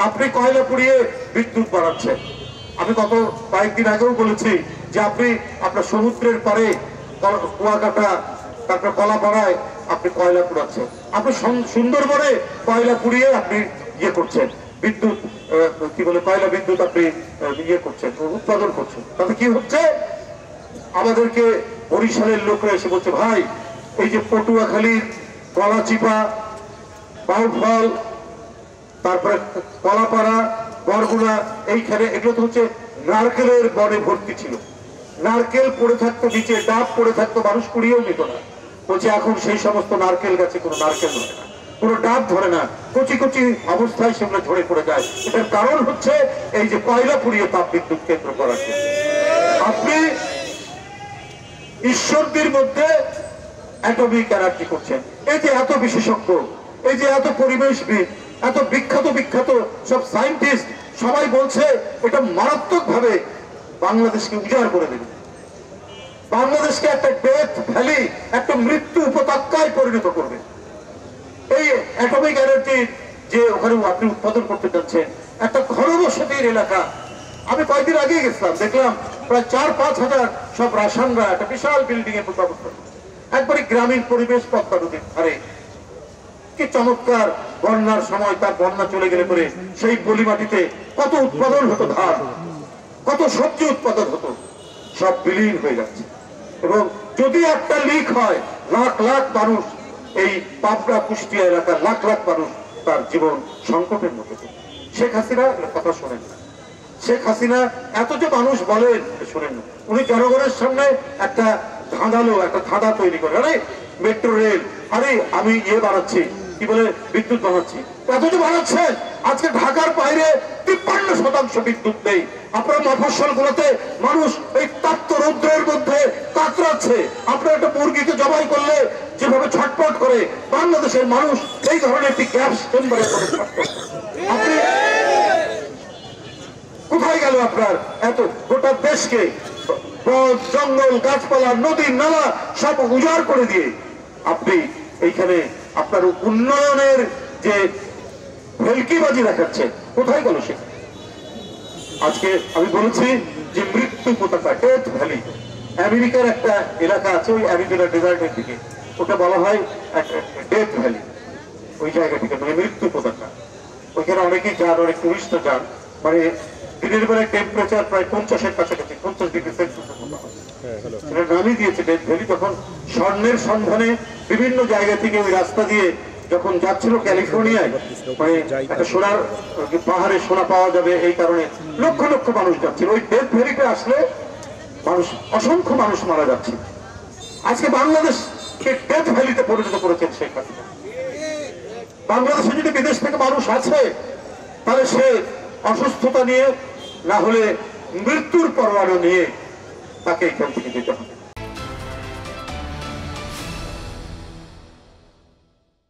আপনি কয়লা পুড়িয়ে বিদ্যুৎ বানাচ্ছেন। আমি গত কয়েকদিন আগেও বলেছি যে আপনি আপনার সমুদ্রের পারে কুয়াকাটা তারপর কলাপাড়ায় আপনি কয়লা পুড়াচ্ছেন, আপনি সুন্দরবনে কয়লা পুড়িয়ে আপনি ইয়ে করছেন, বিদ্যুৎ কি বলে কয়লা বিদ্যুৎ আপনি ইয়ে করছেন, উৎপাদন করছেন। তাতে কি হচ্ছে, আমাদেরকে বরিশালের লোকরা এসে বলছে ভাই এই যে পটুয়াখালীর কলাচিপা, বাউফল, তারপরে কলাপাড়া, বরগুনা, এইখানে এগুলো তো হচ্ছে নারকেলের বনে ভর্তি ছিল, নারকেল পড়ে থাকতো নিচে, ডাব পড়ে থাকতো, মানুষ কুড়িয়েও নিত না। বলছে এখন সেই সমস্ত নারকেল গাছে কোনো নারকেল ধরে না, কোনো ডাব ধরে না, কচি কচি অবস্থায় সেগুলো ঝরে পড়ে যায়। এটার কারণ হচ্ছে এই যে কয়লা পুড়িয়ে তাপ বিদ্যুৎ কেন্দ্র করার জন্য। আপনি ঈশ্বরদীর মধ্যে অ্যাটমিক এনার্জি করছেন, এই যে এত বিশেষজ্ঞ, এই যে এত পরিবেশবিদ, এত বিখ্যাত বিখ্যাত সব সায়েন্টিস্ট, সবাই বলছে এটা মারাত্মক ভাবে বাংলাদেশকে উজাড় করে দেবে, বাংলাদেশকে একটা ডেথ ভ্যালি, একটা মৃত্যু উপত্যকায় পরিণত করবে। এই অ্যাটমিক এনার্জি যে ওখানে আপনি উৎপাদন করতে যাচ্ছেন, একটা ঘনবসতির এলাকা। আমি কয়েকদিন আগে গেছিলাম, দেখলাম প্রায় 4-5 হাজার সব রাসায়নরা একটা বিশাল বিল্ডিং এর মতো অবস্থা, একবারে গ্রামীণ পরিবেশ, পদ্মা নদীর ধারে। কি চমৎকার! বন্যার সময় তার বন্যা চলে গেলে পরে সেই পলি মাটিতে কত উৎপাদন হতো, ধান, কত সবজি উৎপাদন হতো, সব বিলীন হয়ে যাচ্ছে। এবং যদি একটা লিক হয়, লাখ লাখ মানুষ, এই পাবনা কুষ্টিয়া এলাকার লাখ লাখ মানুষ তার জীবন সংকটের মধ্যে। শেখ হাসিনা কথা শোনেন না, শেখ হাসিনা এত যে মানুষ বলেন শোনেন না, উনি জনগণের সামনে একটা ধাঁধালো একটা ধাঁধা তৈরি করে, আরে মেট্রো রেল, আরে আমি ইয়ে বানাচ্ছি, কি বলে বিদ্যুৎ বানাচ্ছি, এত যে বানাচ্ছেন, আজকে ঢাকার বাইরে 53% বিদ্যুৎ নেই। আপনার মফস্বল গুলোতে মানুষ এই তাপ্ত রৌদ্রের মধ্যে কাতরাচ্ছে। আপনার একটা মুরগিকে জবাই করলে যেভাবে ছটপট করে, বাংলাদেশের মানুষ এই ধরনের একটি গ্যাস চেম্বারে আপনি কোথায় গেল আপনার এত গোটা দেশকে জঙ্গল, গাছপালা, নদী, নালা সব উজাড় করে দিয়ে আপনি এইখানে আপনার উন্নয়নের যে ভেলকিবাজি দেখাচ্ছেন, কোথায় গেল সে? আজকে আমি বলেছি যে মৃত্যু পতাকা, ডেথ ভ্যালি। আমেরিকার একটা এলাকা আছে ওই অ্যারিজোনা ডেজার্টের দিকে, ওটা বলা হয় ডেথ ভ্যালি। ওই জায়গা থেকে মানে মৃত্যু পতাকা, ওইখানে অনেকেই যান, অনেক টুরিস্টরা যান। মানে দিনের বেলায় টেম্পারেচার প্রায় 50-এর কাছাকাছি, 50 ডিগ্রি সেলসিয়াসের মতো হয়। সেটা নামই দিয়েছে ডেথ ভ্যালি। তখন স্বর্ণের সন্ধানে বিভিন্ন জায়গা থেকে ওই রাস্তা দিয়ে যখন যাচ্ছিল ক্যালিফোর্নিয়ায়, মানে একটা সোনার পাহাড়ে সোনা পাওয়া যাবে এই কারণে লক্ষ লক্ষ মানুষ যাচ্ছিল। ওই ডেথ ভ্যালিতে আসলে মানুষ, অসংখ্য মানুষ মারা যাচ্ছে। আজকে বাংলাদেশকে ডেথ ভ্যালিতে পরিণত করেছেন শেখ হাসিনা। বাংলাদেশে যদি বিদেশ থেকে মানুষ আছে, তাহলে সে অসুস্থতা নিয়ে, না হলে মৃত্যুর পরোয়ানা নিয়ে তাকে এখান থেকে যেতে হবে।